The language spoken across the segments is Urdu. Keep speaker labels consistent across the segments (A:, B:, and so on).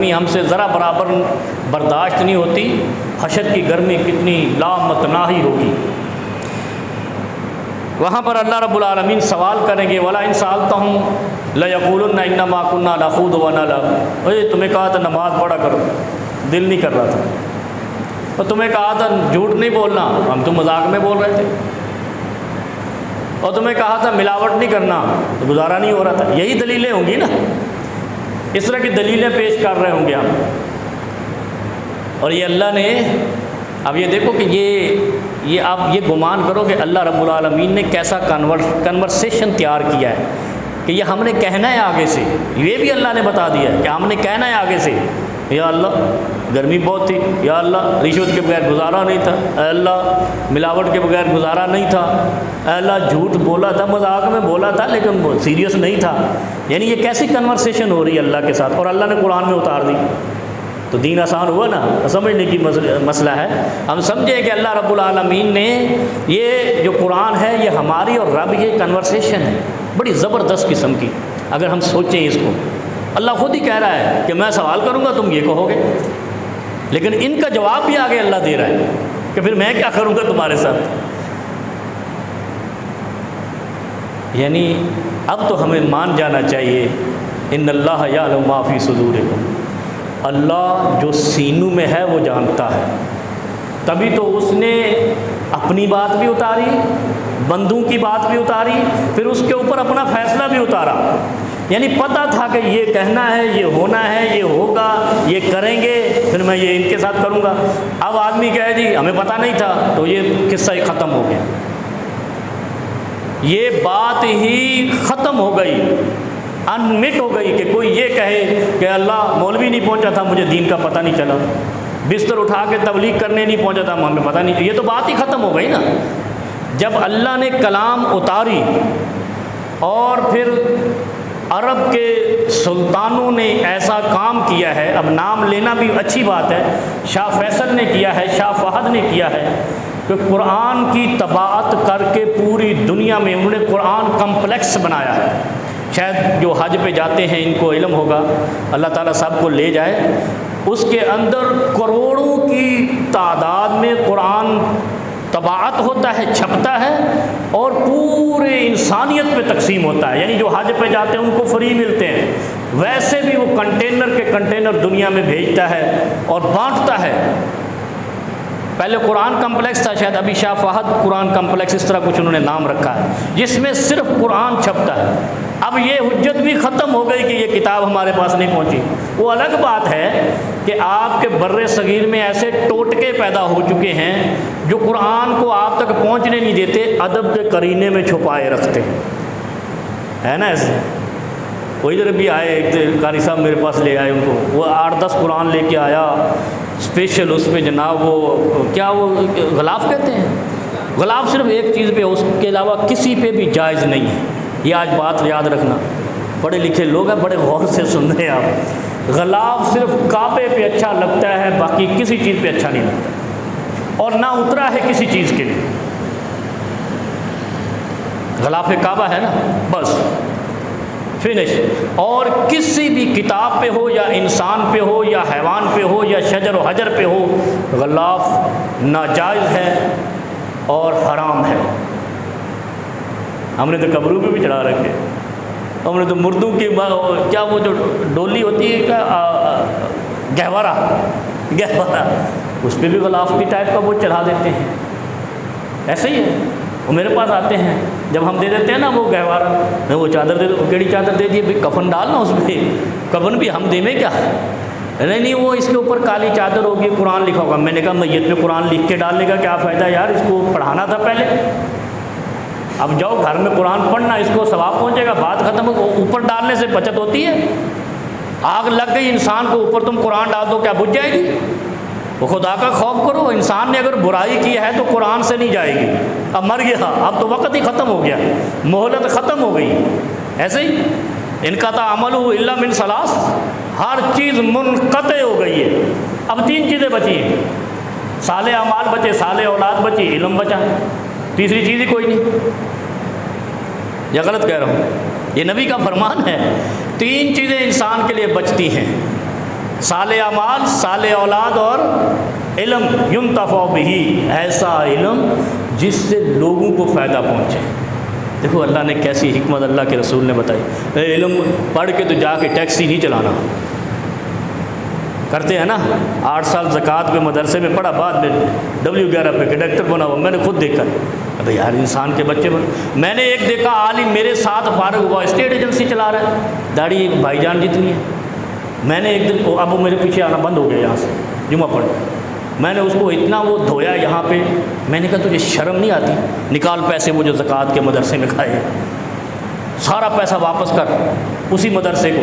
A: ہم سے ذرا برابر برداشت نہیں ہوتی، حشر کی گرمی کتنی لامتناہی ہوگی۔ وہاں پر اللہ رب العالمین سوال کریں گے وَلَا إِن سَأَلْتَهُمْ لَيَقُولُنَّ إِنَّمَا كُنَّا نَخُوضُ وَنَلْعَبُ۔ تمہیں کہا تھا نماز پڑھا کرو، دل نہیں کر رہا تھا، اور تمہیں کہا تھا جھوٹ نہیں بولنا، ہم تو مذاق میں بول رہے تھے، اور تمہیں کہا تھا ملاوٹ نہیں کرنا، تو گزارا نہیں ہو رہا تھا۔ یہی دلیلیں ہوں گی نا، اس طرح کی دلیلیں پیش کر رہے ہوں گے ہم۔ اور یہ اللہ نے، اب یہ دیکھو کہ یہ آپ یہ گمان کرو کہ اللہ رب العالمین نے کیسا کنورسیشن تیار کیا ہے کہ یہ ہم نے کہنا ہے آگے سے، یہ بھی اللہ نے بتا دیا ہے کہ ہم نے کہنا ہے آگے سے، یا اللہ گرمی بہت تھی، یا اللہ رشوت کے بغیر گزارا نہیں تھا، اے اللہ ملاوٹ کے بغیر گزارا نہیں تھا، اے اللہ جھوٹ بولا تھا، مذاق میں بولا تھا لیکن سیریس نہیں تھا۔ یعنی یہ کیسی کنورسیشن ہو رہی ہے اللہ کے ساتھ، اور اللہ نے قرآن میں اتار دی۔ تو دین آسان ہوا نا، سمجھنے کی مسئلہ ہے۔ ہم سمجھیں کہ اللہ رب العالمین نے یہ جو قرآن ہے یہ ہماری اور رب کی کنورسیشن ہے، بڑی زبردست قسم کی۔ اگر ہم سوچیں اس کو، اللہ خود ہی کہہ رہا ہے کہ میں سوال کروں گا تم یہ کہو گے، لیکن ان کا جواب بھی آگے اللہ دے رہا ہے کہ پھر میں کیا کروں گا تمہارے ساتھ۔ یعنی اب تو ہمیں مان جانا چاہیے ان اللہ یعلم ما فی صدورکم، اللہ جو سینوں میں ہے وہ جانتا ہے۔ تبھی تو اس نے اپنی بات بھی اتاری، بندوں کی بات بھی اتاری، پھر اس کے اوپر اپنا فیصلہ بھی اتارا۔ یعنی پتہ تھا کہ یہ کہنا ہے، یہ ہونا ہے، یہ ہوگا، یہ کریں گے، پھر میں یہ ان کے ساتھ کروں گا۔ اب آدمی کہے جی ہمیں پتہ نہیں تھا، تو یہ قصہ ہی ختم ہو گیا، یہ بات ہی ختم ہو گئی، انمٹ ہو گئی کہ کوئی یہ کہے کہ اللہ مولوی نہیں پہنچا تھا مجھے دین کا پتہ نہیں چلا، بستر اٹھا کے تبلیغ کرنے نہیں پہنچا تھا ہمیں پتہ نہیں، یہ تو بات ہی ختم ہو گئی نا۔ جب اللہ نے کلام اتاری اور پھر عرب کے سلطانوں نے ایسا کام کیا ہے، اب نام لینا بھی اچھی بات ہے، شاہ فیصل نے کیا ہے، شاہ فہد نے کیا ہے، کہ قرآن کی طباعت کر کے پوری دنیا میں انہوں نے قرآن کمپلیکس بنایا ہے۔ شاید جو حج پہ جاتے ہیں ان کو علم ہوگا، اللہ تعالیٰ سب کو لے جائے، اس کے اندر کروڑوں کی تعداد میں قرآن طباعت ہوتا ہے، چھپتا ہے، اور پورے انسانیت پہ تقسیم ہوتا ہے۔ یعنی جو حج پہ جاتے ہیں ان کو فری ملتے ہیں، ویسے بھی وہ کنٹینر کے کنٹینر دنیا میں بھیجتا ہے اور بانٹتا ہے۔ پہلے قرآن کمپلیکس تھا، شاید ابھی شاہ فہد قرآن کمپلیکس اس طرح کچھ انہوں نے نام رکھا ہے، جس میں صرف قرآن چھپتا ہے۔ اب یہ حجت بھی ختم ہو گئی کہ یہ کتاب ہمارے پاس نہیں پہنچی۔ وہ الگ بات ہے کہ آپ کے بر صغیر میں ایسے ٹوٹکے پیدا ہو چکے ہیں جو قرآن کو آپ تک پہنچنے نہیں دیتے، ادب کے قرینے میں چھپائے رکھتے ہے نا۔ ایسے وہ ادھر بھی آئے، ایک قاری صاحب میرے پاس لے آئے ان کو، وہ 8-10 قرآن لے کے آیا اسپیشل، اس میں جناب وہ کیا وہ غلاف کہتے ہیں، غلاف صرف ایک چیز پہ، اس کے علاوہ کسی پہ بھی جائز نہیں ہے۔ یہ آج بات یاد رکھنا، پڑھے لکھے لوگ ہیں، بڑے غور سے سن رہے ہیں آپ، غلاف صرف کعبے پہ اچھا لگتا ہے، باقی کسی چیز پہ اچھا نہیں لگتا، اور نہ اترا ہے کسی چیز کے لیے۔ غلاف کعبہ ہے نا، بس فنش۔ اور کسی بھی کتاب پہ ہو یا انسان پہ ہو یا حیوان پہ ہو یا شجر و حجر پہ ہو، غلاف ناجائز ہے اور حرام ہے۔ ہم نے تو قبروں پہ بھی چڑھا رکھے، ہم نے تو مردوں کی کیا وہ جو ڈولی ہوتی ہے کیا، گہوارہ، اس پہ بھی غلاف کی ٹائپ کا وہ چڑھا دیتے ہیں۔ ایسے ہی ہے، وہ میرے پاس آتے ہیں، جب ہم دے دیتے ہیں نا وہ گہوارہ، میں وہ چادر دے دوں، کیڑی چادر دے دی، کفن ڈالنا اس پہ، کفن بھی ہم دے میں کیا، نہیں وہ اس کے اوپر کالی چادر ہوگی، قرآن لکھا ہوگا۔ میں نے کہا میت پہ قرآن لکھ کے ڈالنے کا کیا فائدہ یار، اس کو پڑھانا تھا پہلے۔ اب جاؤ گھر میں قرآن پڑھنا، اس کو ثواب پہنچے گا، بات ختم ہو۔ اوپر ڈالنے سے بچت ہوتی ہے، آگ لگ گئی انسان کو، اوپر تم قرآن ڈال دو، کیا بجھ جائے گی؟ وہ خدا کا خوف کرو، انسان نے اگر برائی کی ہے تو قرآن سے نہیں جائے گی۔ اب مر گیا، اب تو وقت ہی ختم ہو گیا، مہلت ختم ہو گئی۔ ایسے ہی انقطع عملہ الا من ثلاث، ہر چیز منقطع ہو گئی ہے۔ اب 3 چیزیں بچی ہیں، صالح اعمال بچے، صالح اولاد بچی، علم بچا، تیسری چیز ہی کوئی نہیں۔ یا غلط کہہ رہا ہوں؟ یہ نبی کا فرمان ہے، 3 چیزیں انسان کے لیے بچتی ہیں، صالح اعمال، صالح اولاد اور علم ينتفع به، ایسا علم جس سے لوگوں کو فائدہ پہنچے۔ دیکھو اللہ نے کیسی حکمت اللہ کے رسول نے بتائی، علم پڑھ کے تو جا کے ٹیکسی نہیں چلانا، کرتے ہیں نا 8 سال زکوٰۃ پہ مدرسے میں پڑھا، بعد میں W11 پہ کنڈکٹر بنا ہوا، میں نے خود دیکھا۔ ابھی یار انسان کے بچے میں نے ایک دیکھا عالم میرے ساتھ فارغ ہوا، اسٹیٹ ایجنسی چلا رہا ہے، داڑھی بھائی جان جتنی ہے۔ میں نے ایک دن، اب وہ میرے پیچھے آنا بند ہو گیا یہاں سے جمعہ پڑھ، میں نے اس کو اتنا وہ دھویا یہاں پہ، میں نے کہا تجھے شرم نہیں آتی؟ نکال پیسے وہ جو زکوٰۃ کے مدرسے میں کھائے، سارا پیسہ واپس کر اسی مدرسے کو،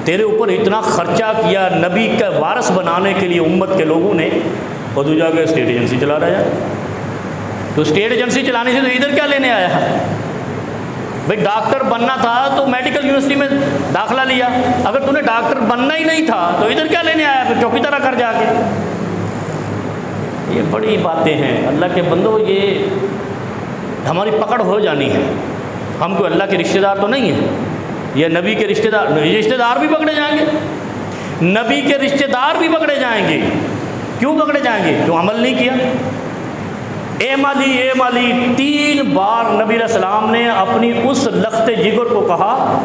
A: تیرے اوپر اتنا خرچہ کیا نبی کا وارث بنانے کے لیے امت کے لوگوں نے، اور تو جا کے اسٹیٹ ایجنسی چلا رہا ہے۔ تو اسٹیٹ ایجنسی چلانے سے تو ادھر کیا لینے آیا ہے؟ بھائی ڈاکٹر بننا تھا تو میڈیکل یونیورسٹی میں داخلہ لیا، اگر تو نے ڈاکٹر بننا ہی نہیں تھا تو ادھر کیا لینے آیا؟ پھر چوکیدارا کر جا کے۔ یہ بڑی باتیں ہیں اللہ کے بندو، یہ ہماری پکڑ ہو جانی ہے۔ ہم کوئی اللہ کے رشتہ دار تو نہیں ہیں، یہ نبی کے رشتہ دار بھی پکڑے جائیں گے، نبی کے رشتہ دار بھی پکڑے جائیں گے۔ کیوں پکڑے جائیں گے؟ کیوں عمل نہیں کیا؟ اے مالی 3 بار نبی علیہ السلام نے اپنی اس لخت جگر کو کہا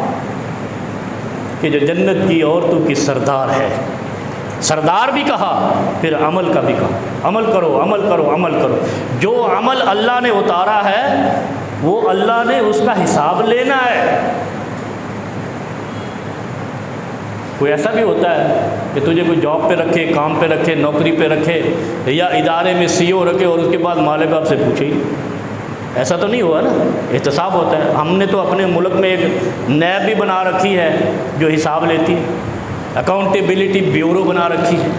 A: کہ جو جنت کی عورتوں کی سردار ہے، سردار بھی کہا، پھر عمل کا بھی کہا، عمل کرو عمل کرو عمل کرو۔ جو عمل اللہ نے اتارا ہے وہ اللہ نے اس کا حساب لینا ہے۔ کوئی ایسا بھی ہوتا ہے کہ تجھے کوئی جاب پہ رکھے، کام پہ رکھے، نوکری پہ رکھے، یا ادارے میں CEO رکھے اور اس کے بعد مالک آپ سے پوچھے ہی؟ ایسا تو نہیں ہوا نا، احتساب ہوتا ہے۔ ہم نے تو اپنے ملک میں ایک نیب بھی بنا رکھی ہے جو حساب لیتی ہے، اکاؤنٹیبلٹی بیورو بنا رکھی ہے۔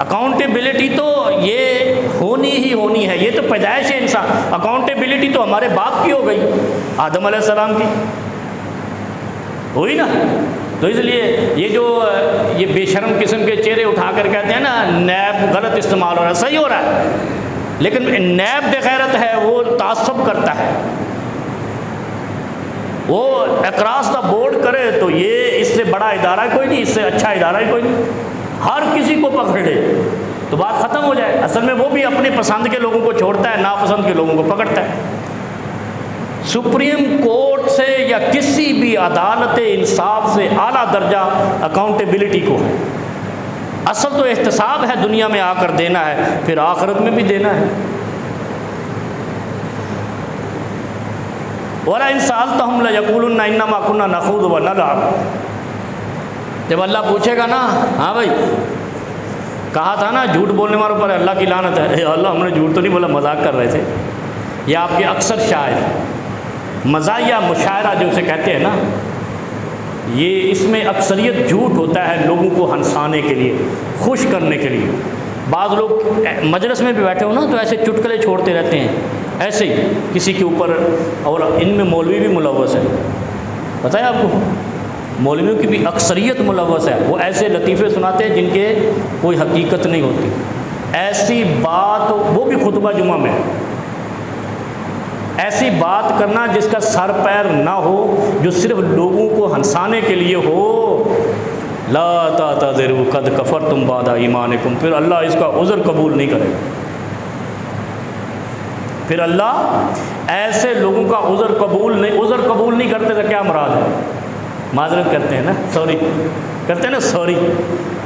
A: اکاؤنٹیبلٹی تو یہ ہونی ہی ہونی ہے، یہ تو پیدائش ہے انسان۔ اکاؤنٹیبلٹی تو ہمارے باپ کی ہو گئی، آدم علیہ السلام کی ہوئی نا۔ تو اس لیے یہ بے شرم قسم کے چہرے اٹھا کر کہتے ہیں نا نیب غلط استعمال ہو رہا ہے، صحیح ہو رہا ہے، لیکن نیب بے غیرت ہے، وہ تعصب کرتا ہے، وہ اکراس دا بورڈ کرے تو یہ اس سے بڑا ادارہ کوئی نہیں، اس سے اچھا ادارہ ہی کوئی نہیں، ہر کسی کو پکڑ لے تو بات ختم ہو جائے۔ اصل میں وہ بھی اپنے پسند کے لوگوں کو چھوڑتا ہے، ناپسند کے لوگوں کو پکڑتا ہے۔ سپریم کورٹ سے یا کسی بھی عدالت انصاف سے اعلیٰ درجہ اکاؤنٹیبلٹی کو ہے۔ اصل تو احتساب ہے، دنیا میں آ کر دینا ہے، پھر آخرت میں بھی دینا ہے۔ وَلَئِن سَأَلْتَهُمْ لَيَقُولُنَّ إِنَّمَا كُنَّا نَخُوضُ وَنَلْعَبُ۔ جب اللہ پوچھے گا نا، ہاں بھائی کہا تھا نا جھوٹ بولنے والوں پر اللہ کی لعنت ہے، اے اللہ ہم نے جھوٹ تو نہیں بولا، مذاق کر رہے تھے۔ یہ آپ کے اکثر شاعر مزاحیہ مشاعرہ جو اسے کہتے ہیں نا، یہ اس میں اکثریت جھوٹ ہوتا ہے لوگوں کو ہنسانے کے لیے، خوش کرنے کے لیے۔ بعض لوگ مجلس میں بھی بیٹھے ہو نا تو ایسے چٹکلے چھوڑتے رہتے ہیں ایسے ہی کسی کے اوپر، اور ان میں مولوی بھی ملوث ہے، پتہ ہے آپ کو، مولویوں کی بھی اکثریت ملوث ہے۔ وہ ایسے لطیفے سناتے ہیں جن کے کوئی حقیقت نہیں ہوتی، ایسی بات، وہ بھی خطبہ جمعہ میں ایسی بات کرنا جس کا سر پیر نہ ہو، جو صرف لوگوں کو ہنسانے کے لیے ہو۔ لا تعتذروا قد کفرتم بعد ایمانکم، پھر اللہ اس کا عذر قبول نہیں کرے، پھر اللہ ایسے لوگوں کا عذر قبول نہیں کرتے۔ تو کیا مراد ہے؟ معذرت کرتے ہیں نا، سوری کرتے ہیں نا، سوری،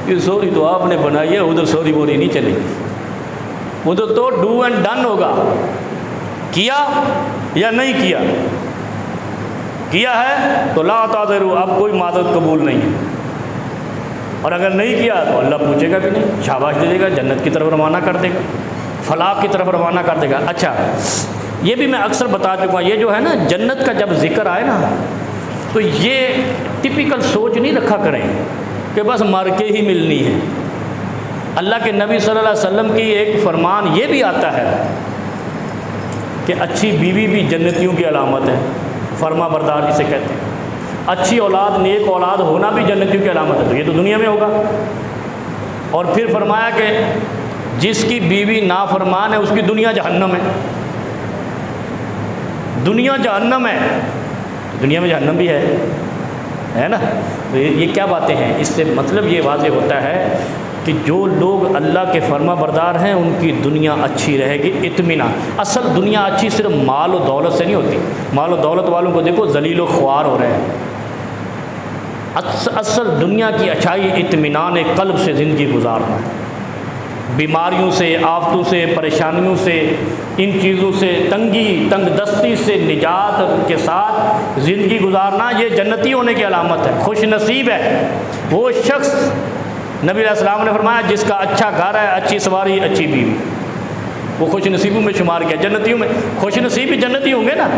A: یہ سوری تو آپ نے بنائی ہے، ادھر سوری بوری نہیں چلے گی، ادھر تو ڈو اینڈ ڈن ہوگا، کیا یا نہیں کیا، کیا ہے تو لا تعتذروا، اب کوئی معذرت قبول نہیں ہے، اور اگر نہیں کیا تو اللہ پوچھے گا کہ نہیں، شاباش دے گا، جنت کی طرف روانہ کر دے گا، فلاح کی طرف روانہ کر دے گا۔ اچھا، یہ بھی میں اکثر بتا چکا ہوں، یہ جو ہے نا جنت کا جب ذکر آئے نا تو یہ ٹپیکل سوچ نہیں رکھا کریں کہ بس مر کے ہی ملنی ہے۔ اللہ کے نبی صلی اللہ علیہ وسلم کی ایک فرمان یہ بھی آتا ہے کہ اچھی بیوی بھی جنتیوں کی علامت ہے، فرما بردار جسے کہتے ہیں، اچھی اولاد، نیک اولاد ہونا بھی جنتیوں کی علامت ہے، تو یہ تو دنیا میں ہوگا۔ اور پھر فرمایا کہ جس کی بیوی نافرمان ہے اس کی دنیا جہنم ہے، دنیا جہنم ہے، دنیا میں جہنم بھی ہے، ہے نا. تو یہ کیا باتیں ہیں؟ اس سے مطلب یہ واضح ہوتا ہے کہ جو لوگ اللہ کے فرما بردار ہیں ان کی دنیا اچھی رہے گی. اطمینان. اصل دنیا اچھی صرف مال و دولت سے نہیں ہوتی. مال و دولت والوں کو دیکھو ذلیل و خوار ہو رہے ہیں. اصل دنیا کی اچھائی اطمینان قلب سے زندگی گزارنا ہے. بیماریوں سے، آفتوں سے، پریشانیوں سے، ان چیزوں سے، تنگ دستی سے نجات کے ساتھ زندگی گزارنا، یہ جنتی ہونے کی علامت ہے. خوش نصیب ہے وہ شخص، نبی علیہ السلام نے فرمایا، جس کا اچھا گھر ہے، اچھی سواری، اچھی بیوی، وہ خوش نصیبوں میں شمار کیا. جنتیوں میں خوش نصیب ہی جنتی ہوں گے نا.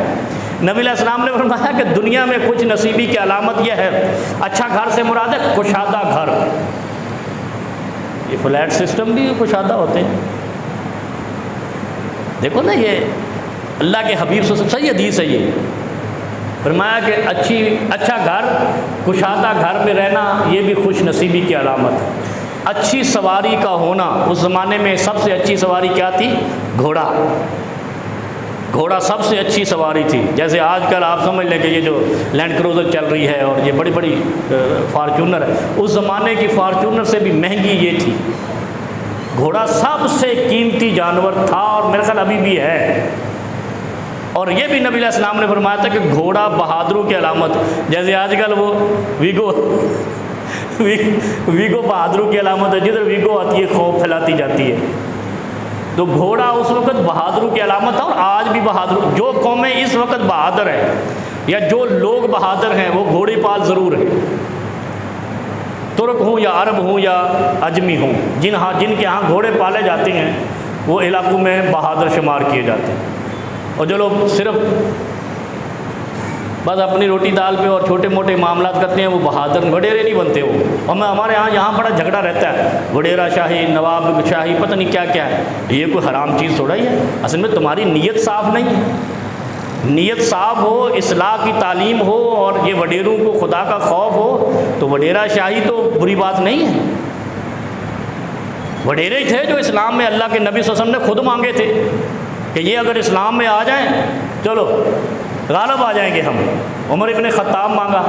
A: نبی علیہ السلام نے فرمایا کہ دنیا میں خوش نصیبی کی علامت یہ ہے، اچھا گھر سے مراد ہے کشادہ گھر. یہ فلیٹ سسٹم بھی کشادہ ہوتے ہیں. دیکھو نا، یہ اللہ کے حبیب سے صحیح حدیث ہے. یہ فرمایا کہ اچھا گھر، کشادہ گھر میں رہنا، یہ بھی خوش نصیبی کی علامت ہے. اچھی سواری کا ہونا، اس زمانے میں سب سے اچھی سواری کیا تھی؟ گھوڑا. گھوڑا سب سے اچھی سواری تھی. جیسے آج کل آپ سمجھ لیں کہ یہ جو لینڈ کروزر چل رہی ہے اور یہ بڑی بڑی فارچونر ہے، اس زمانے کی فارچونر سے بھی مہنگی یہ تھی. گھوڑا سب سے قیمتی جانور تھا اور میرے خیال ابھی بھی ہے. اور یہ بھی نبی علیہ السلام نے فرمایا تھا کہ گھوڑا بہادروں کی علامت. جیسے آج کل وہ ویگو بہادروں کی علامت ہے، جدھر ویگو آتی ہے خوف پھیلاتی جاتی ہے. تو گھوڑا اس وقت بہادروں کی علامت ہے، اور آج بھی بہادر. جو قومیں اس وقت بہادر ہیں یا جو لوگ بہادر ہیں وہ گھوڑے پال ضرور ہیں. ترک ہوں یا عرب ہوں یا اجمی ہوں، جن کے ہاں گھوڑے پالے جاتے ہیں وہ علاقوں میں بہادر شمار کیے جاتے ہیں. اور جو لوگ صرف بس اپنی روٹی دال پہ اور چھوٹے موٹے معاملات کرتے ہیں وہ بہادر وڈیرے نہیں بنتے. وہ اور ہمارے یہاں بڑا جھگڑا رہتا ہے، وڈیرا شاہی، نواب شاہی، پتہ نہیں کیا کیا ہے. یہ کوئی حرام چیز تھوڑا ہی ہے. اصل میں تمہاری نیت صاف نہیں ہے. نیت صاف ہو، اصلاح کی تعلیم ہو اور یہ وڈیروں کو خدا کا خوف ہو تو وڈیرا شاہی تو بری بات نہیں ہے. وڈیرے ہی تھے جو اسلام میں اللہ کے نبی صلی اللہ علیہ وسلم نے خود مانگے تھے کہ یہ اگر اسلام میں آ جائیں چلو غالب آ جائیں گے ہم. عمر ابن خطاب مانگا،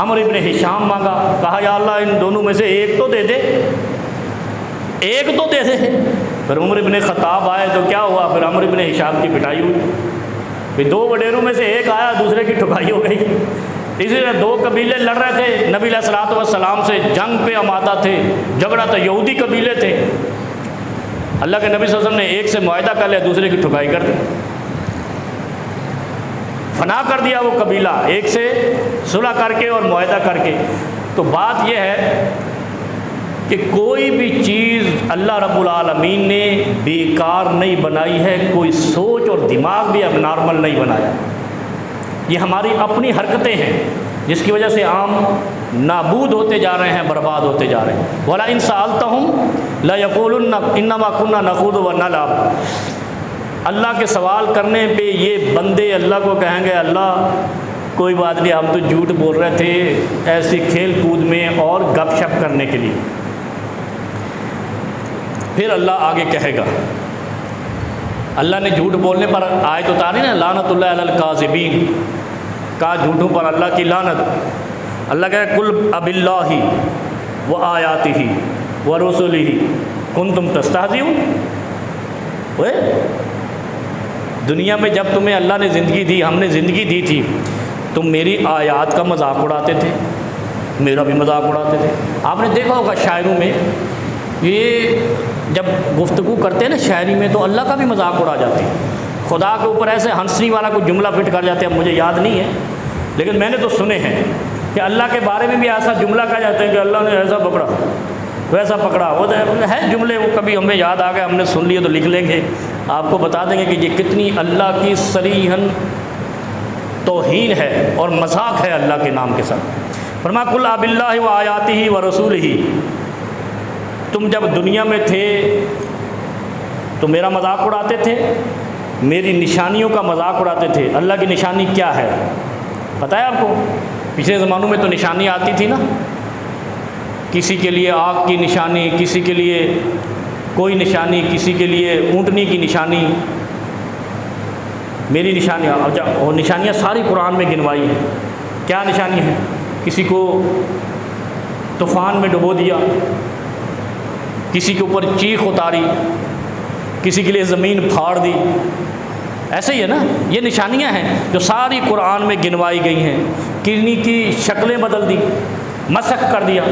A: عمر ابن ہشام مانگا، کہا یا اللہ ان دونوں میں سے ایک تو دے دے، ایک تو دے دے. پھر عمر ابن خطاب آئے تو کیا ہوا؟ پھر عمر ابن ہشام کی پٹائی ہوئی. پھر دو وڈیروں میں سے ایک آیا، دوسرے کی ٹھکائی ہو گئی. اسی طرح دو قبیلے لڑ رہے تھے، نبی علیہ الصلوۃ والسلام سے جنگ پہ آمادہ تھے، جھگڑا تھا، یہودی قبیلے تھے. اللہ کے نبی صلی اللہ علیہ وسلم نے ایک سے معاہدہ کر لیا، دوسرے کی ٹھکائی کر دی، فنا کر دیا وہ قبیلہ، ایک سے صلح کر کے اور معاہدہ کر کے. تو بات یہ ہے کہ کوئی بھی چیز اللہ رب العالمین نے بیکار نہیں بنائی ہے، کوئی سوچ اور دماغ بھی اب نارمل نہیں بنایا. یہ ہماری اپنی حرکتیں ہیں جس کی وجہ سے عام نابود ہوتے جا رہے ہیں، برباد ہوتے جا رہے ہیں. وَلَا إِن سَأَلْتَهُمْ لَيَقُولُنَّ إِنَّمَا كُنَّا نَخُوضُ وَنَلْعَبُ. اللہ کے سوال کرنے پہ یہ بندے اللہ کو کہیں گے اللہ کوئی بات نہیں، ہم تو جھوٹ بول رہے تھے ایسی کھیل کود میں اور گپ شپ کرنے کے لیے. پھر اللہ آگے کہے گا، اللہ نے جھوٹ بولنے پر آیت اتاری نا، لعنت اللہ علی الکاذبین، کہا جھوٹوں پر اللہ کی لعنت. اللہ کہے قل اب اللہ و آیاتہ و رسلہ کنتم تستہزئون. دنیا میں جب تمہیں اللہ نے زندگی دی، ہم نے زندگی دی تھی، تم میری آیات کا مذاق اڑاتے تھے، میرا بھی مذاق اڑاتے تھے. آپ نے دیکھا ہوگا شاعروں میں یہ جب گفتگو کرتے ہیں نا شاعری میں تو اللہ کا بھی مذاق اڑا جاتے ہیں. خدا کے اوپر ایسے ہنسنی والا کوئی جملہ فٹ کر جاتے ہیں، مجھے یاد نہیں ہے لیکن میں نے تو سنے ہیں کہ اللہ کے بارے میں بھی ایسا جملہ کہا جاتا ہے کہ اللہ نے ایسا پکڑا ویسا پکڑا. وہ ہے جملے، وہ کبھی ہمیں یاد آ گئے، ہم نے سن لیے تو لکھ لیں گے، آپ کو بتا دیں گے کہ یہ کتنی اللہ کی صریحاً توہین ہے اور مذاق ہے اللہ کے نام کے ساتھ. فرمایا قل اب اللہ و آیاتہ و رسولہ، تم جب دنیا میں تھے تو میرا مذاق اڑاتے تھے، میری نشانیوں کا مذاق اڑاتے تھے. اللہ کی نشانی کیا ہے پتہ ہے آپ کو؟ پچھلے زمانوں میں تو نشانی آتی تھی نا، کسی کے لیے آگ کی نشانی، کسی کے لیے کوئی نشانی، کسی کے لیے اونٹنی کی نشانی. میری نشانیاں، اور نشانیاں ساری قرآن میں گنوائی ہیں کیا نشانی ہے؟ کسی کو طوفان میں ڈبو دیا، کسی کے اوپر چیخ اتاری، کسی کے لیے زمین پھاڑ دی، ایسے ہی ہے نا. یہ نشانیاں ہیں جو ساری قرآن میں گنوائی گئی ہیں. کنی کی شکلیں بدل دی، مسخ کر دیا،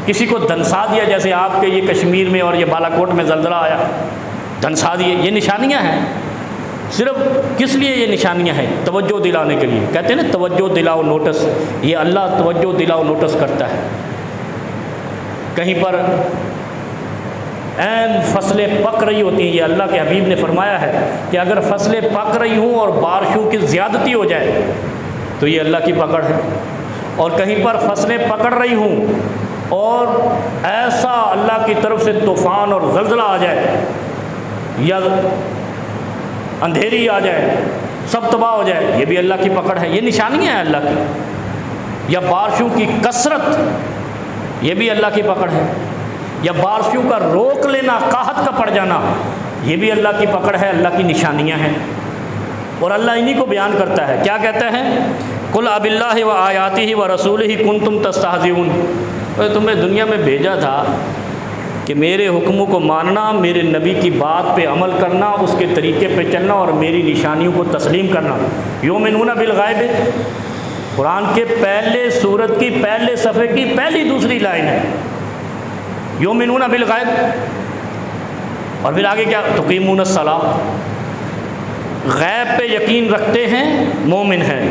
A: کسی کو دھنسا دیا، جیسے آپ کے یہ کشمیر میں اور یہ بالا کوٹ میں زلزلہ آیا، دھنسا دیے. یہ نشانیاں ہیں. صرف کس لیے یہ نشانیاں ہیں؟ توجہ دلانے کے لیے. کہتے ہیں نا توجہ دلاؤ نوٹس، یہ اللہ توجہ دلاؤ نوٹس کرتا ہے. کہیں پر عین فصلیں پک رہی ہوتی ہیں، یہ اللہ کے حبیب نے فرمایا ہے کہ اگر فصلیں پک رہی ہوں اور بارشوں کی زیادتی ہو جائے تو یہ اللہ کی پکڑ ہے. اور کہیں پر فصلیں پکڑ رہی ہوں اور ایسا اللہ کی طرف سے طوفان اور زلزلہ آ جائے یا اندھیری آ جائے، سب تباہ ہو جائے، یہ بھی اللہ کی پکڑ ہے. یہ نشانیاں ہیں اللہ کی. یا بارشوں کی کثرت، یہ بھی اللہ کی پکڑ ہے. یا بارشوں کا روک لینا، قحط کا پڑ جانا، یہ بھی اللہ کی پکڑ ہے، اللہ کی نشانیاں ہیں. اور اللہ انہی کو بیان کرتا ہے. کیا کہتا ہے؟ قل اب اللہ و آیاتہ و رسولہ کنتم تستہزئون. تمہیں دنیا میں بھیجا تھا کہ میرے حکموں کو ماننا، میرے نبی کی بات پہ عمل کرنا، اس کے طریقے پہ چلنا اور میری نشانیوں کو تسلیم کرنا. یؤمنون بالغیب، قرآن کے پہلے سورت کی پہلے صفحے کی پہلی دوسری لائن ہے، یؤمنون بالغیب. اور پھر آگے کیا؟ تقیمون الصلاۃ، غیب پہ یقین رکھتے ہیں، مومن ہیں.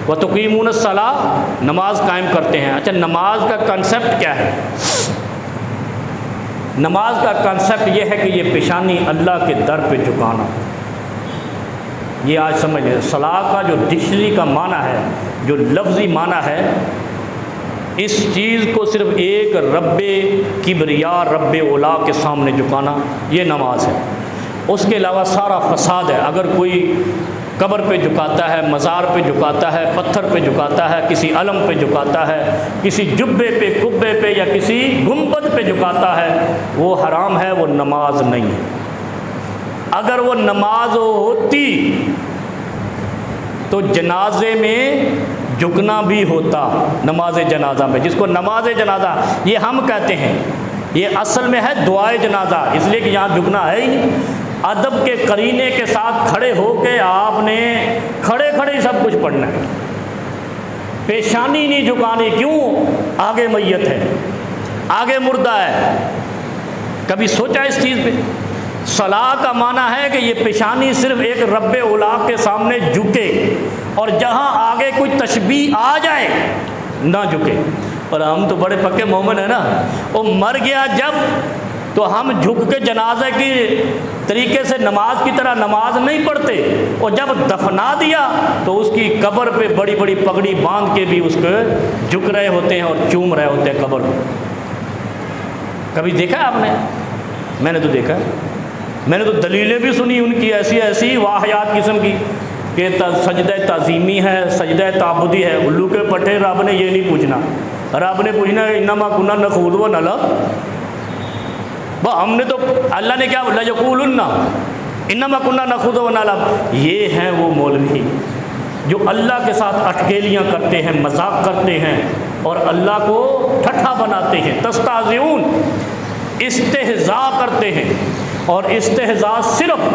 A: وتقیمون الصلاۃ، نماز قائم کرتے ہیں. اچھا، نماز کا کنسیپٹ کیا ہے؟ نماز کا کنسیپٹ یہ ہے کہ یہ پیشانی اللہ کے در پہ جھکانا. یہ آج سمجھ لیں، صلاح کا جو ڈکشنری کا معنی ہے، جو لفظی معنی ہے، اس چیز کو صرف ایک رب کبریا، رب اولا کے سامنے جھکانا، یہ نماز ہے. اس کے علاوہ سارا فساد ہے. اگر کوئی قبر پہ جھکاتا ہے، مزار پہ جھکاتا ہے، پتھر پہ جھکاتا ہے، کسی علم پہ جھکاتا ہے، کسی جبے پہ، کبے پہ یا کسی گنبد پہ جھکاتا ہے، وہ حرام ہے، وہ نماز نہیں ہے. اگر وہ نماز ہوتی تو جنازے میں جھکنا بھی ہوتا. نماز جنازہ میں، جس کو نماز جنازہ یہ ہم کہتے ہیں، یہ اصل میں ہے دعائے جنازہ، اس لیے کہ یہاں جھکنا ہے ہی. ادب کے قرینے کے ساتھ کھڑے ہو کے آپ نے کھڑے کھڑے ہی سب کچھ پڑھنا ہے، پیشانی نہیں جھکانی. کیوں؟ آگے میت ہے، آگے مردہ ہے. کبھی سوچا اس چیز پہ؟ صلاح کا معنی ہے کہ یہ پیشانی صرف ایک رب اولا کے سامنے جھکے، اور جہاں آگے کوئی تشبیہ آ جائے نہ جھکے. اور ہم تو بڑے پکے مومن ہیں نا، وہ مر گیا جب تو ہم جھک کے جنازے کی طریقے سے نماز کی طرح نماز نہیں پڑھتے، اور جب دفنا دیا تو اس کی قبر پہ بڑی بڑی پگڑی باندھ کے بھی اس کو جھک رہے ہوتے ہیں اور چوم رہے ہوتے ہیں قبر کو. کبھی دیکھا آپ نے؟ میں نے تو دیکھا ہے. میں نے تو دلیلیں بھی سنی ان کی ایسی ایسی واحیات قسم کی کہ سجدہ تعظیمی ہے، سجدہ تعبدی ہے. الو کے پٹھے رب نے یہ نہیں پوچھنا، رب نے پوچھنا انما کنا نخوض ونلعب. ہم نے تو اللہ نے کیا بولا؟ یقولن انما کنا نخوض ونلعب. یہ ہیں وہ مولوی جو اللہ کے ساتھ اٹکیلیاں کرتے ہیں، مذاق کرتے ہیں اور اللہ کو ٹھٹھا بناتے ہیں. تستہزئون، استہزاء کرتے ہیں. اور استہزاء صرف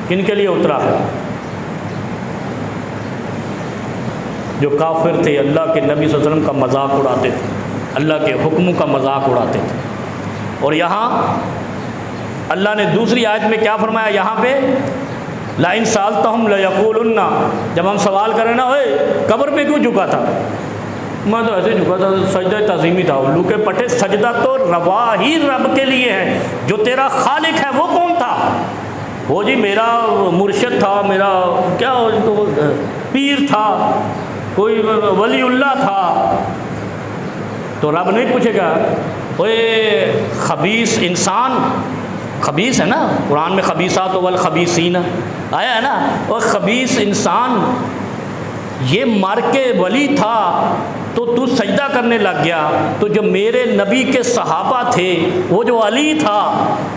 A: کن کے لیے اترا ہے؟ جو کافر تھے، اللہ کے نبی صلی اللہ علیہ وسلم کا مذاق اڑاتے تھے، اللہ کے حکموں کا مذاق اڑاتے تھے. اور یہاں اللہ نے دوسری آیت میں کیا فرمایا؟ یہاں پہ لَإِن سَأَلْتَهُمْ لَيَقُولُنَّ، جب ہم سوال کریں نا، اوے قبر پہ کیوں جھکا تھا؟ میں تو ایسے جھکا تھا، سجدہ تعظیمی تھا. الو کے پٹھے، سجدہ تو روا ہی رب کے لیے ہے. جو تیرا خالق ہے وہ کون تھا؟ وہ جی میرا مرشد تھا، میرا کیا پیر تھا، کوئی ولی اللہ تھا. تو رب نہیں پوچھے گا اوے خبیث انسان، خبیث ہے نا قرآن میں، خبیثات والخبیثین آیا ہے نا. اور خبیث انسان یہ مر کے ولی تھا تو تو سجدہ کرنے لگ گیا. تو جو میرے نبی کے صحابہ تھے، وہ جو علی تھا،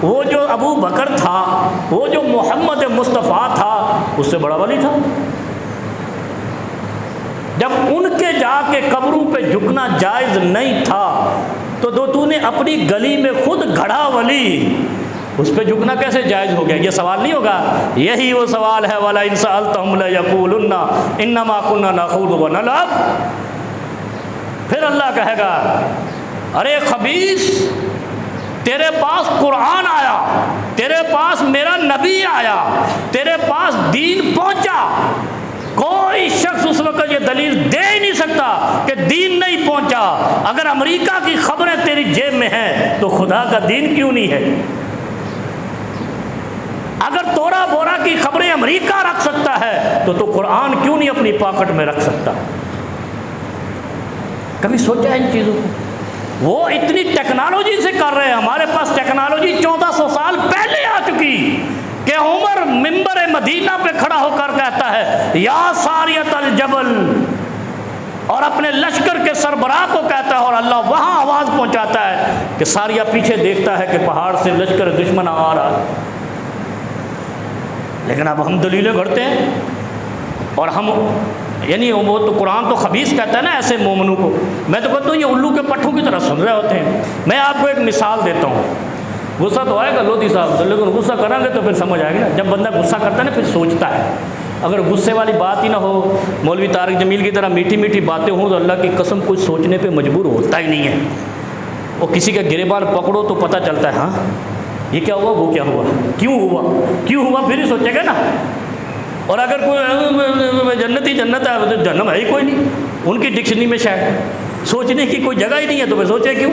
A: وہ جو ابو بکر تھا، وہ جو محمد مصطفیٰ تھا، اس سے بڑا ولی تھا. جب ان کے جا کے قبروں پہ جھکنا جائز نہیں تھا تو تو نے اپنی گلی میں خود گھڑا ولی اس پہ جھکنا کیسے جائز ہو گیا؟ یہ سوال نہیں ہوگا؟ یہی وہ سوال ہے وَلَئِن سَأَلْتَهُمْ لَيَقُولُنَّ إِنَّمَا كُنَّا نَخُوضُ وَنَلْعَبُ۔ پھر اللہ کہے گا ارے خبیث، تیرے پاس قرآن آیا، تیرے پاس میرا نبی آیا، تیرے پاس دین پہنچا، کوئی شخص اس وقت یہ دلیل دے ہی نہیں سکتا کہ دین نہیں پہنچا۔ اگر امریکہ کی خبریں تیری جیب میں ہیں تو خدا کا دین کیوں نہیں ہے؟ اگر تورا بورا کی خبریں امریکہ رکھ سکتا ہے تو قرآن کیوں نہیں اپنی پاکٹ میں رکھ سکتا؟ کبھی سوچا ہے ان چیزوں کو؟ وہ اتنی ٹیکنالوجی سے کر رہے ہیں، ہمارے پاس ٹیکنالوجی 1400 سال پہلے آ چکی کہ عمر منبر مدینہ پہ کھڑا ہو کر کہتا ہے یا ساریت الجبل، اور اپنے لشکر کے سربراہ کو کہتا ہے، اور اللہ وہاں آواز پہنچاتا ہے کہ ساریہ پیچھے دیکھتا ہے کہ پہاڑ سے لشکر دشمن آ رہا ہے۔ لیکن اب ہم دلیلیں گھڑتے ہیں، اور ہم یعنی وہ تو قرآن تو خبیث کہتا ہے نا ایسے مومنوں کو۔ میں تو کہتا ہوں یہ الو کے پٹھوں کی طرح سن رہے ہوتے ہیں۔ میں آپ کو ایک مثال دیتا ہوں، غصہ تو آئے گا لودھی صاحب، لیکن غصہ کریں گے تو پھر سمجھ آئے گی نا۔ جب بندہ غصہ کرتا ہے نا پھر سوچتا ہے، اگر غصے والی بات ہی نہ ہو، مولوی طارق جمیل کی طرح میٹھی میٹھی باتیں ہوں تو اللہ کی قسم کوئی سوچنے پہ مجبور ہوتا ہی نہیں ہے۔ وہ کسی کا گریبان پکڑو تو پتہ چلتا ہے ہاں یہ کیا ہوا، وہ کیا ہوا، کیوں ہوا پھر ہی سوچے گا نا۔ اور اگر کوئی جنت ہی جنت ہے تو جہنم ہے ہی کوئی نہیں، ان کی ڈکشنری میں شاید سوچنے کی کوئی جگہ ہی نہیں ہے تو پھر سوچے کیوں؟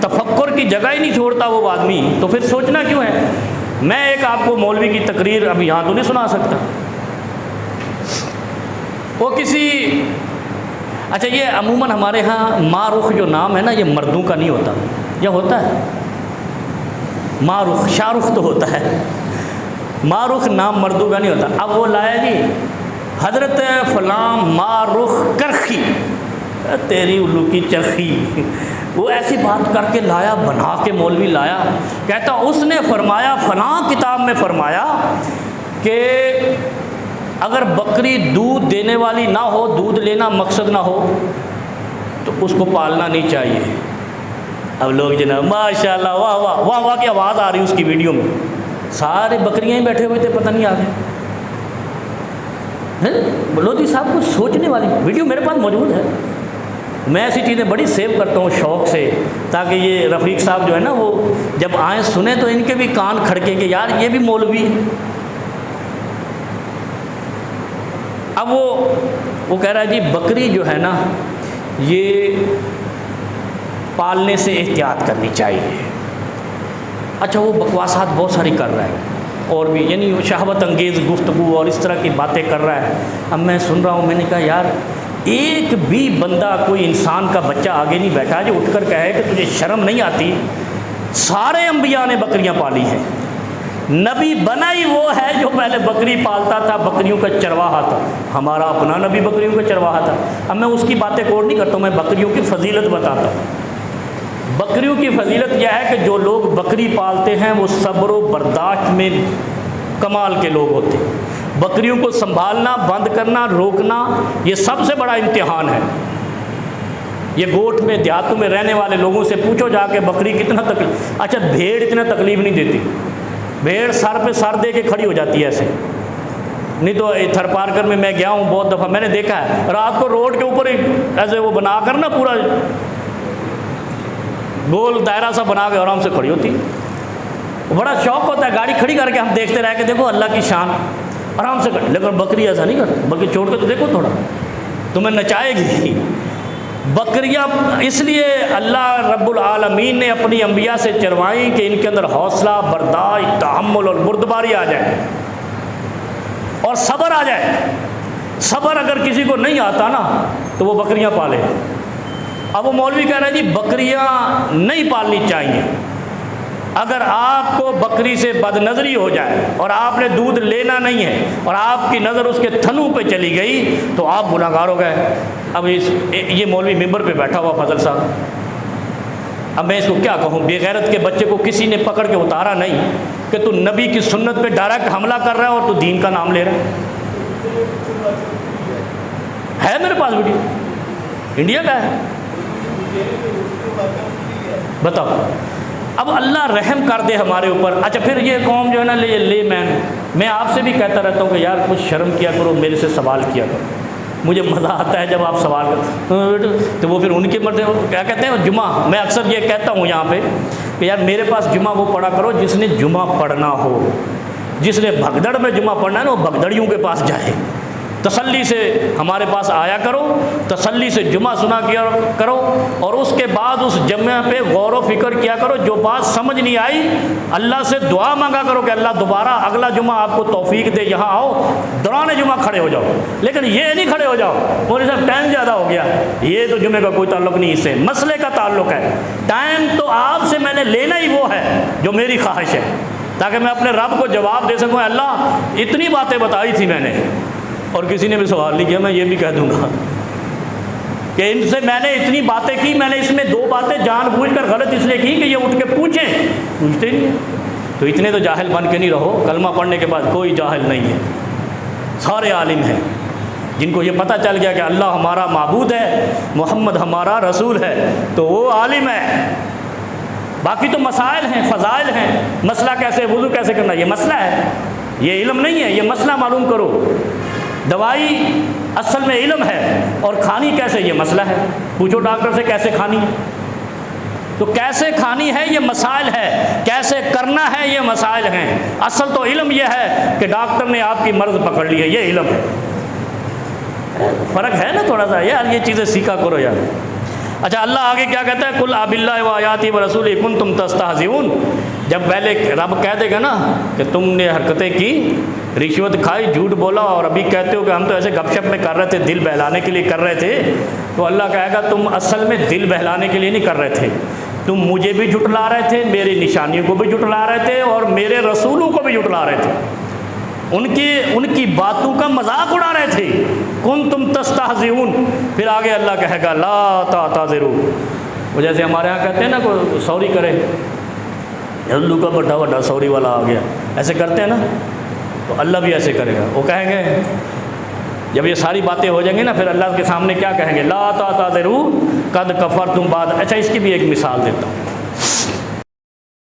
A: تفکر کی جگہ ہی نہیں چھوڑتا وہ آدمی تو پھر سوچنا کیوں ہے؟ میں ایک آپ کو مولوی کی تقریر ابھی یہاں تو نہیں سنا سکتا، وہ کسی اچھا یہ عموماً ہمارے ہاں معروف جو نام ہے نا یہ مردوں کا نہیں ہوتا، یا ہوتا ہے؟ معروف شاہ رخ تو ہوتا ہے، معروف نام مردوں کا نہیں ہوتا۔ اب وہ لایا جی حضرت فلاں معروف کرخی، تیری الو کی چرخی، وہ ایسی بات کر کے لایا، بنا کے مولوی لایا، کہتا اس نے فرمایا فلاں کتاب میں فرمایا کہ اگر بکری دودھ دینے والی نہ ہو، دودھ لینا مقصد نہ ہو تو اس کو پالنا نہیں چاہیے۔ اب لوگ جناب ماشاء اللہ واہ واہ واہ واہ کی آواز آ رہی اس کی ویڈیو میں، سارے بکریاں ہی بیٹھے ہوئے تھے، پتہ نہیں آگے لودھی صاحب کو سوچنے والی ویڈیو میرے پاس موجود ہے۔ میں ایسی چیزیں بڑی سیو کرتا ہوں شوق سے، تاکہ یہ رفیق صاحب جو ہے نا وہ جب آئیں سنیں تو ان کے بھی کان کھڑکیں کہ یار یہ بھی مولوی ہے۔ اب وہ کہہ رہا ہے جی بکری جو ہے نا یہ پالنے سے احتیاط کرنی چاہیے۔ اچھا وہ بکواسات بہت ساری کر رہا ہے اور بھی یعنی شہوت انگیز گفتگو اور اس طرح کی باتیں کر رہا ہے۔ اب میں سن رہا ہوں، میں نے کہا یار ایک بھی بندہ کوئی انسان کا بچہ آگے نہیں بیٹھا جو اٹھ کر کہے کہ تجھے شرم نہیں آتی؟ سارے انبیاء نے بکریاں پالی ہیں، نبی بنا ہی وہ ہے جو پہلے بکری پالتا تھا، بکریوں کا چرواہا تھا، ہمارا اپنا نبی بکریوں کا چرواہا تھا۔ اب میں اس کی باتیں کوٹ نہیں کرتا ہوں، میں بکریوں کی فضیلت بتاتا ہوں۔ بکریوں کی فضیلت یہ ہے کہ جو لوگ بکری پالتے ہیں وہ صبر و برداشت میں کمال کے لوگ ہوتے ہیں۔ بکریوں کو سنبھالنا، بند کرنا، روکنا یہ سب سے بڑا امتحان ہے۔ یہ گوٹھ میں دیہاتوں میں رہنے والے لوگوں سے پوچھو جا کے بکری کتنا تکلیف، اچھا بھیڑ اتنا تکلیف نہیں دیتی، بھیڑ سر پہ سر دے کے کھڑی ہو جاتی ہے ایسے، نہیں تو تھر پارکر میں گیا ہوں بہت دفعہ، میں نے دیکھا ہے رات کو روڈ کے اوپر ایسے وہ بنا کر نا پورا گول دائرہ سا بنا کے آرام سے کھڑی ہوتی، بڑا شوق ہوتا ہے گاڑی کھڑی کر کے ہم دیکھتے رہ کے دیکھو اللہ کی شان، آرام سے کھڑی۔ لیکن بکری ایسا نہیں کرتی، بکری چھوڑ کے تو دیکھو تھوڑا، تمہیں نچائے گی۔ بکریاں اس لیے اللہ رب العالمین نے اپنی انبیاء سے چروائیں کہ ان کے اندر حوصلہ، برداشت، تحمل اور بردباری آ جائے اور صبر آ جائے۔ صبر اگر کسی کو نہیں آتا نا تو وہ بکریاں پالے۔ اب وہ مولوی کہہ رہے ہیں جی بکریاں نہیں پالنی چاہیے، اگر آپ کو بکری سے بد نظری ہو جائے اور آپ نے دودھ لینا نہیں ہے اور آپ کی نظر اس کے تھنوں پہ چلی گئی تو آپ گناہگار ہو گئے۔ اب یہ مولوی ممبر پہ بیٹھا ہوا فضل صاحب، اب میں اس کو کیا کہوں، بے غیرت کے بچے کو کسی نے پکڑ کے اتارا نہیں کہ تو نبی کی سنت پہ ڈائریکٹ حملہ کر رہا ہے اور تو دین کا نام لے رہا ہے میرے پاس ویڈیو، انڈیا کا ہے، بتاؤ۔ اب اللہ رحم کر دے ہمارے اوپر۔ اچھا پھر یہ قوم جو ہے نا لے مین، میں آپ سے بھی کہتا رہتا ہوں کہ یار کچھ شرم کیا کرو، میرے سے سوال کیا کرو، مجھے مزہ آتا ہے جب آپ سوال کرو، تو وہ پھر ان کے مرضی کیا کہتے ہیں جمعہ، میں اکثر یہ کہتا ہوں یہاں پہ کہ یار میرے پاس جمعہ وہ پڑھا کرو جس نے جمعہ پڑھنا ہو، جس نے بھگدڑ میں جمعہ پڑھنا ہے نا وہ بھگدڑیوں کے پاس جائے، تسلی سے ہمارے پاس آیا کرو، تسلی سے جمعہ سنا کیا کرو، اور اس کے بعد اس جمعہ پہ غور و فکر کیا کرو، جو بات سمجھ نہیں آئی اللہ سے دعا مانگا کرو کہ اللہ دوبارہ اگلا جمعہ آپ کو توفیق دے، یہاں آؤ، دوران جمعہ کھڑے ہو جاؤ، لیکن یہ نہیں کھڑے ہو جاؤ مولوی صاحب ٹائم زیادہ ہو گیا، یہ تو جمعے کا کوئی تعلق نہیں، اس سے مسئلے کا تعلق ہے۔ ٹائم تو آپ سے میں نے لینا ہی وہ ہے جو میری خواہش ہے، تاکہ میں اپنے رب کو جواب دے سکوں، اللہ اتنی باتیں بتائی تھی میں نے، اور کسی نے بھی سوال نہیں کیا، میں یہ بھی کہہ دوں گا کہ ان سے میں نے اتنی باتیں کی، میں نے اس میں 2 باتیں جان بوجھ کر غلط اس لیے کی کہ یہ اٹھ کے پوچھتے نہیں ہیں، تو اتنے تو جاہل بن کے نہیں رہو، کلمہ پڑھنے کے بعد کوئی جاہل نہیں ہے، سارے عالم ہیں، جن کو یہ پتہ چل گیا کہ اللہ ہمارا معبود ہے، محمد ہمارا رسول ہے، تو وہ عالم ہے۔ باقی تو مسائل ہیں، فضائل ہیں، مسئلہ کیسے وضو کیسے کرنا یہ مسئلہ ہے، یہ علم نہیں ہے، یہ مسئلہ معلوم کرو۔ دوائی اصل میں علم ہے، اور کھانی کیسے یہ مسئلہ ہے، پوچھو ڈاکٹر سے کیسے کھانی ہے، تو کیسے کھانی ہے یہ مسائل ہے، کیسے کرنا ہے یہ مسائل ہیں، اصل تو علم یہ ہے کہ ڈاکٹر نے آپ کی مرض پکڑ لی ہے، یہ علم ہے۔ فرق ہے نا تھوڑا سا، یار یہ چیزیں سیکھا کرو یار۔ اچھا اللہ آگے کیا کہتا ہے، قل اب اللہ و آیاتہ و رسولہ کنتم تستہزئون، جب پہلے رب کہہ دے گا نا کہ تم نے حرکتیں کی، رشوت کھائی، جھوٹ بولا، اور ابھی کہتے ہو کہ ہم تو ایسے گپ شپ میں کر رہے تھے، دل بہلانے کے لیے کر رہے تھے، تو اللہ کہے گا تم اصل میں دل بہلانے کے لیے نہیں کر رہے تھے، تم مجھے بھی جھٹلا رہے تھے، میری نشانیوں کو بھی جھٹلا رہے تھے، اور میرے رسولوں کو بھی جھٹلا رہے تھے، ان کی باتوں کا مذاق اڑا رہے تھے، کنتم تستہزئون۔ پھر آگے اللہ کہے گا لا تعتذروا، وہ جیسے ہمارے ہاں کہتے ہیں نا کوئی سوری کرے، ہلو کا بڑا سوری والا آ گیا، ایسے کرتے ہیں نا، تو اللہ بھی ایسے کرے گا، وہ کہیں گے جب یہ ساری باتیں ہو جائیں گی نا، پھر اللہ کے سامنے کیا کہیں گے، لا تعتذروا قد کفرتم بعد۔ اچھا اس کی بھی ایک مثال دیتا ہوں،